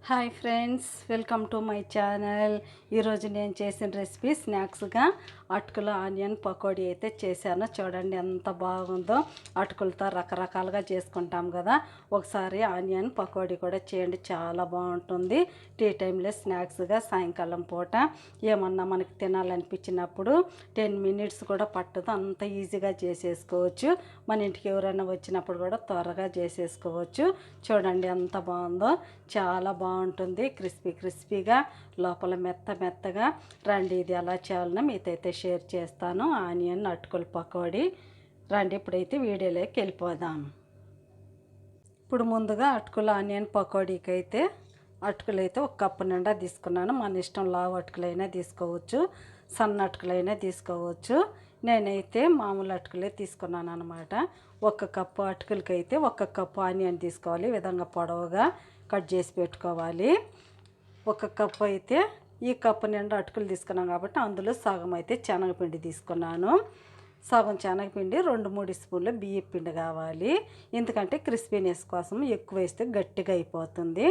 Hi friends, welcome to my channel. ఈరోజు నేను చేసిన రెసిపీ స్నాక్స్గా అటుకుల ఆనియన్ పకోడీ అయితే చేశాను. చూడండి ఎంత బాగుందో. అటుకులతో రకరకాలుగా చేసుకుంటాం కదా, ఒకసారి ఆనియన్ పకోడీ కూడా చేయండి, చాలా బాగుంటుంది. టీ టైంలో స్నాక్స్గా సాయంకాలం పూట ఏమన్నా మనకి తినాలనిపించినప్పుడు 10 మినిట్స్ కూడా పట్టదు, అంత ఈజీగా చేసేసుకోవచ్చు. మన ఇంటికి ఎవరైనా వచ్చినప్పుడు కూడా త్వరగా చేసేసుకోవచ్చు. చూడండి ఎంత బాగుందో, చాలా బాగుంటుంది. క్రిస్పీగా లోపల మెత్తగా. రండి, ఇది ఎలా చేయాలనో మీతో షేర్ చేస్తాను. ఆనియన్ అటుకుల పకోడీ. రండి ఇప్పుడైతే వీడియోలోకి వెళ్ళిపోదాం. ఇప్పుడు ముందుగా అటుకుల ఆనియన్ పకోడీకి అయితే అటుకులు అయితే ఒక కప్పు నిండా తీసుకున్నాను. మన ఇష్టం, లావు అటుకులైనా తీసుకోవచ్చు, సన్న అటుకులైనా తీసుకోవచ్చు. నేనైతే మామూలు అటుకులే తీసుకున్నాను అనమాట. ఒక కప్పు అటుకులకైతే ఒక కప్పు ఆనియన్ తీసుకోవాలి. ఈ విధంగా పొడవుగా కట్ చేసి పెట్టుకోవాలి. ఒక కప్పు అయితే ఈ కప్పు నిండా అటుకులు తీసుకున్నాం కాబట్టి అందులో సగం అయితే శనగపిండి తీసుకున్నాను. సగం శనగపిండి, 2-3 స్పూన్లు బియ్యం పిండి కావాలి. ఎందుకంటే క్రిస్పీనెస్ కోసం ఎక్కువ వేస్తే గట్టిగా అయిపోతుంది,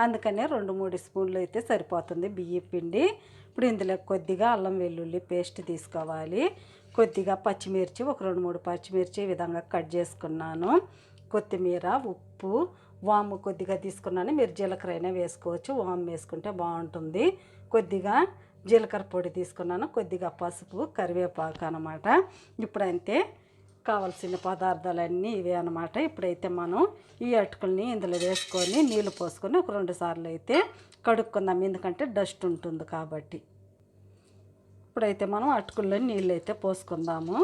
అందుకనే 2-3 స్పూన్లు అయితే సరిపోతుంది బియ్యం పిండి. ఇప్పుడు ఇందులో కొద్దిగా అల్లం వెల్లుల్లి పేస్ట్ తీసుకోవాలి. కొద్దిగా పచ్చిమిర్చి, ఒక 2-3 పచ్చిమిర్చి ఈ విధంగా కట్ చేసుకున్నాను. కొత్తిమీర, ఉప్పు, వాము కొద్దిగా తీసుకున్నాను. మీరు జీలకర్ర అయినా వేసుకోవచ్చు, వాము వేసుకుంటే బాగుంటుంది. కొద్దిగా జీలకర్ర పొడి తీసుకున్నాను, కొద్దిగా పసుపు, కరివేపాకు అనమాట. ఇప్పుడంతే కావాల్సిన పదార్థాలన్నీ ఇవే అనమాట. ఇప్పుడైతే మనం ఈ అటుకుల్ని ఇందులో వేసుకొని నీళ్ళు పోసుకొని ఒక 2 సార్లు అయితే కడుక్కుందాం, ఎందుకంటే డస్ట్ ఉంటుంది కాబట్టి. ఇప్పుడైతే మనం అటుకుల్లో నీళ్ళు అయితే పోసుకుందాము.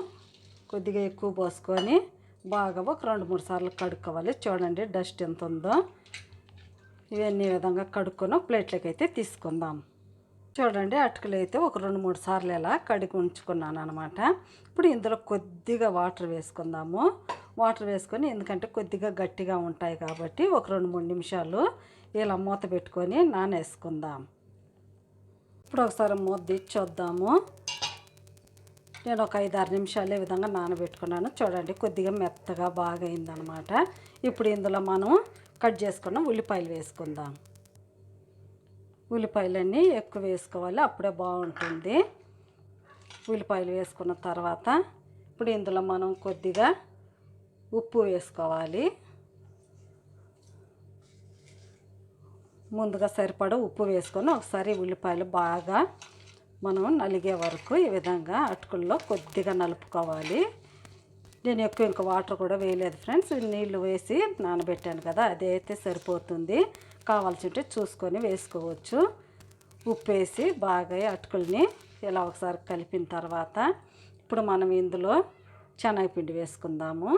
కొద్దిగా ఎక్కువ పోసుకొని బాగా ఒక 2-3 సార్లు కడుక్కోవాలి. చూడండి డస్ట్ ఎంత ఉందో. ఇవన్నీ విధంగా కడుక్కొని ప్లేట్లోకి అయితే తీసుకుందాం. చూడండి అటుకులు అయితే ఒక 2-3 సార్లు ఇలా కడిగి ఉంచుకున్నాను అనమాట. ఇప్పుడు ఇందులో కొద్దిగా వాటర్ వేసుకుందాము. వాటర్ వేసుకొని, ఎందుకంటే కొద్దిగా గట్టిగా ఉంటాయి కాబట్టి ఒక 2-3 నిమిషాలు ఇలా మూత పెట్టుకొని నానేసుకుందాం. ఇప్పుడు ఒకసారి మూత తీసి చూద్దాము. నేను ఒక 5-6 నిమిషాలు ఈ విధంగా నానబెట్టుకున్నాను. చూడండి కొద్దిగా మెత్తగా బాగా అయిందనమాట. ఇప్పుడు ఇందులో మనం కట్ చేసుకున్న ఉల్లిపాయలు వేసుకుందాం. ఉల్లిపాయలన్నీ ఎక్కువ వేసుకోవాలి, అప్పుడే బాగుంటుంది. ఉల్లిపాయలు వేసుకున్న తర్వాత ఇప్పుడు ఇందులో మనం కొద్దిగా ఉప్పు వేసుకోవాలి. ముందుగా సరిపడా ఉప్పు వేసుకొని ఒకసారి ఉల్లిపాయలు బాగా మనం నలిగే వరకు ఈ విధంగా అటుకుల్లో కొద్దిగా నలుపుకోవాలి. నేను ఎక్కువ ఇంకా వాటర్ కూడా వేయలేదు ఫ్రెండ్స్, నీళ్ళు వేసి నానబెట్టాను కదా, అదే అయితే సరిపోతుంది. కావాల్సి ఉంటే చూసుకొని వేసుకోవచ్చు. ఉప్పు వేసి బాగా అటుకుల్ని ఇలా ఒకసారి కలిపిన తర్వాత ఇప్పుడు మనం ఇందులో శనగపిండి వేసుకుందాము.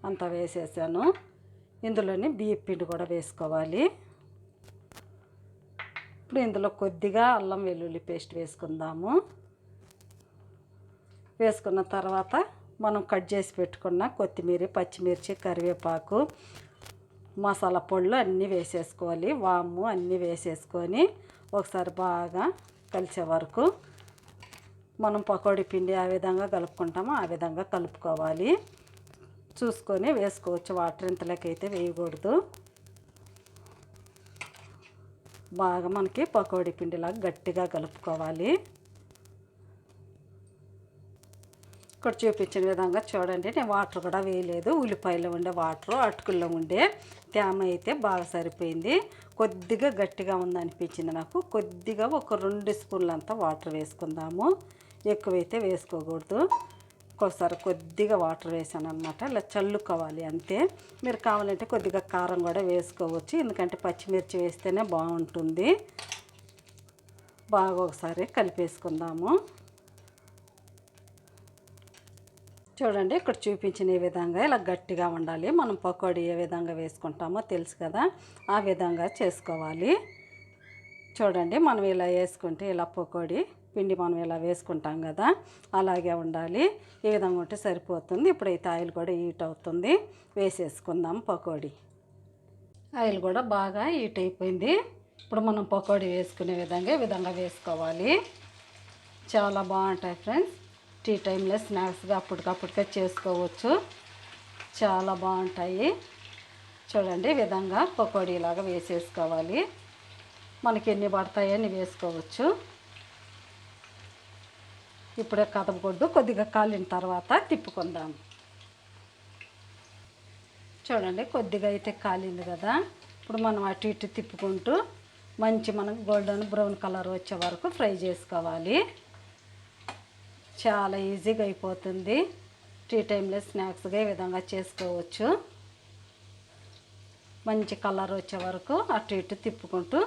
అంతా వేసేసాను. ఇందులోని బియ్యం పిండి కూడా వేసుకోవాలి. ఇప్పుడు ఇందులో కొద్దిగా అల్లం వెల్లుల్లి పేస్ట్ వేసుకుందాము. వేసుకున్న తర్వాత మనం కట్ చేసి పెట్టుకున్న కొత్తిమీర, పచ్చిమిర్చి, కరివేపాకు, మసాలా పొడులు అన్నీ వేసేసుకోవాలి. వాము అన్నీ వేసేసుకొని ఒకసారి బాగా కలిసే వరకు మనం పకోడీ పిండి ఆ విధంగా కలుపుకుంటామో ఆ విధంగా కలుపుకోవాలి. చూసుకొని వేసుకోవచ్చు, వాటర్ ఇంతలోకైతే వేయకూడదు. బాగా మనకి పకోడీ పిండిలాగా గట్టిగా కలుపుకోవాలి. ఇక్కడ చూపించిన విధంగా చూడండి, నేను వాటర్ కూడా వేయలేదు. ఉల్లిపాయలో ఉండే వాటర్, అటుకుల్లో ఉండే తేమ అయితే బాగా సరిపోయింది. కొద్దిగా గట్టిగా ఉందనిపించింది నాకు. కొద్దిగా ఒక 2 స్పూన్లంతా వాటర్ వేసుకుందాము, ఎక్కువైతే వేసుకోకూడదు. ఒకసారి కొద్దిగా వాటర్ వేసాను అనమాట. ఇలా చల్లుకోవాలి అంతే. మీరు కావాలంటే కొద్దిగా కారం కూడా వేసుకోవచ్చు, ఎందుకంటే పచ్చిమిర్చి వేస్తేనే బాగుంటుంది. బాగా ఒకసారి కలిపేసుకుందాము. చూడండి ఇక్కడ చూపించిన ఈ విధంగా ఇలా గట్టిగా ఉండాలి. మనం పకోడీ ఏ విధంగా వేసుకుంటామో తెలుసు కదా, ఆ విధంగా చేసుకోవాలి. చూడండి మనం ఇలా వేసుకుంటే, ఇలా పకోడీ పిండి మనం ఇలా వేసుకుంటాం కదా, అలాగే ఉండాలి. ఈ విధంగా ఉంటే సరిపోతుంది. ఇప్పుడైతే ఆయిల్ కూడా హీట్ అవుతుంది, వేసేసుకుందాం పకోడీ. ఆయిల్ కూడా బాగా హీట్ అయిపోయింది. ఇప్పుడు మనం పకోడీ వేసుకునే విధంగా ఈ విధంగా వేసుకోవాలి. చాలా బాగుంటాయి ఫ్రెండ్స్. టీ టైంలో స్నాక్స్గా అప్పటికప్పుడుగా చేసుకోవచ్చు, చాలా బాగుంటాయి. చూడండి ఈ విధంగా పకోడీలాగా వేసేసుకోవాలి. మనకి ఎన్ని పడతాయని వేసుకోవచ్చు. ఇప్పుడే కదపకూడదు, కొద్దిగా కాలిన తర్వాత తిప్పుకుందాం. చూడండి కొద్దిగా అయితే కాలింది కదా. ఇప్పుడు మనం అటు ఇటు తిప్పుకుంటూ మనకు గోల్డెన్ బ్రౌన్ కలర్ వచ్చే వరకు ఫ్రై చేసుకోవాలి. చాలా ఈజీగా అయిపోతుంది. టీ టైంలో స్నాక్స్గా ఈ విధంగా చేసుకోవచ్చు. మంచి కలర్ వచ్చే వరకు అటు ఇటు తిప్పుకుంటూ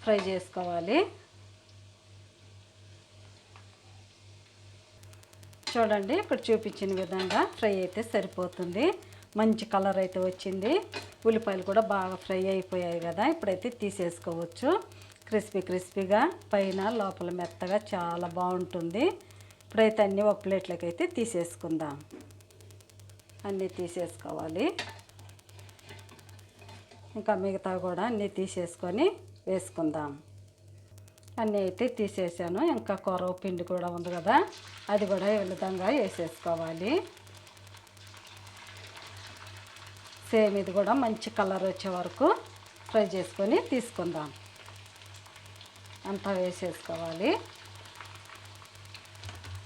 ఫ్రై చేసుకోవాలి. చూడండి ఇక్కడ చూపించిన విధంగా ఫ్రై అయితే సరిపోతుంది. మంచి కలర్ అయితే వచ్చింది. ఉల్లిపాయలు కూడా బాగా ఫ్రై అయిపోయాయి కదా. ఇప్పుడైతే తీసేసుకోవచ్చు. క్రిస్పీగా పైన లోపల మెత్తగా చాలా బాగుంటుంది. ఇప్పుడైతే అన్నీ ఒక ప్లేట్లోకి అయితే తీసేసుకుందాం. అన్నీ తీసేసుకోవాలి. ఇంకా మిగతా కూడా అన్నీ తీసేసుకొని వేసుకుందాం. అన్నీ అయితే తీసేసాను. ఇంకా కొరవ పిండి కూడా ఉంది కదా, అది కూడా ఈ విధంగా వేసేసుకోవాలి. సేమ్ ఇది కూడా మంచి కలర్ వచ్చే వరకు ఫ్రై చేసుకొని తీసుకుందాం. అంతా వేసేసుకోవాలి.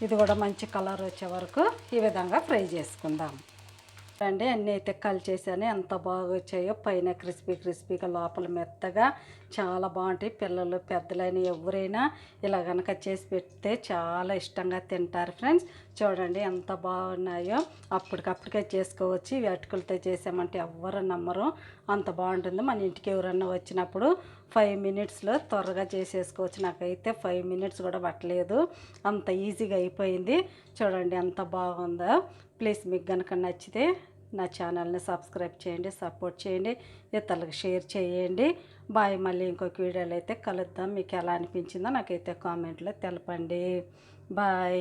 ఇది కూడా మంచి కలర్ వచ్చే వరకు ఈ విధంగా ఫ్రై చేసుకుందాం. అండి అన్నీ అయితే కలిచేసాను. ఎంత బాగా వచ్చాయో. పైన క్రిస్పీగా లోపల మెత్తగా చాలా బాగుంటాయి. పిల్లలు పెద్దలైన ఎవరైనా ఇలా కనుక చేసి పెడితే చాలా ఇష్టంగా తింటారు ఫ్రెండ్స్. చూడండి ఎంత బాగున్నాయో. అప్పటికప్పటికే చేసుకోవచ్చు. ఇవి అటుకులతో చేసామంటే ఎవ్వరు నమ్మరు, అంత బాగుంటుంది. మన ఇంటికి ఎవరన్నా వచ్చినప్పుడు 5 మినిట్స్లో త్వరగా చేసేసుకోవచ్చు. నాకైతే 5 మినిట్స్ కూడా పట్టలేదు, అంత ఈజీగా అయిపోయింది. చూడండి ఎంత బాగుందో. ప్లీజ్ మీకు కనుక నచ్చితే నా ఛానల్ని సబ్స్క్రైబ్ చేయండి, సపోర్ట్ చేయండి, ఇతరులకు షేర్ చేయండి. బాయ్. మళ్ళీ ఇంకొక వీడియోలో అయితే కలుద్దాం. మీకు ఎలా అనిపించిందో నాకైతే కామెంట్లో తెలపండి. బాయ్.